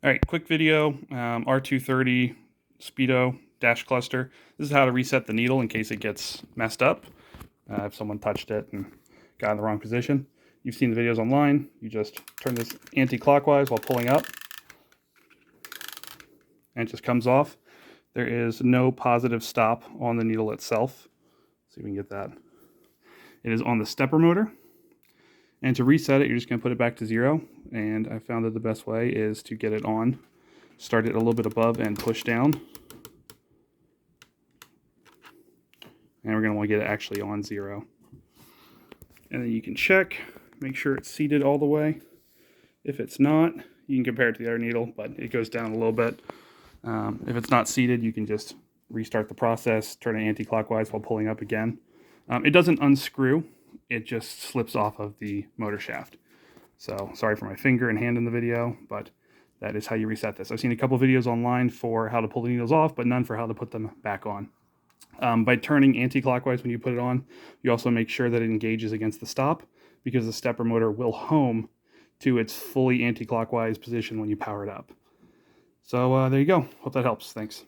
All right, quick video, R230 Speedo dash cluster. This is how to reset the needle in case it gets messed up. If someone touched it and got in the wrong position. You've seen the videos online. You just turn this anti-clockwise while pulling up, and it just comes off. There is no positive stop on the needle itself. See if we can get that. It is on the stepper motor. And to reset it, you're just going to put it back to 0. And I found that the best way is to get it on. Start it a little bit above and push down. And we're going to want to get it actually on 0. And then you can check, make sure it's seated all the way. If it's not, you can compare it to the other needle, but it goes down a little bit. If it's not seated, you can just restart the process, turn it anti-clockwise while pulling up again. It doesn't unscrew. It just slips off of the motor shaft. So sorry for my finger and hand in the video, but that is how you reset this. I've seen a couple videos online for how to pull the needles off, but none for how to put them back on. By turning anti-clockwise when you put it on, you also make sure that it engages against the stop, because the stepper motor will home to its fully anti-clockwise position when you power it up. So there you go. Hope that helps. Thanks.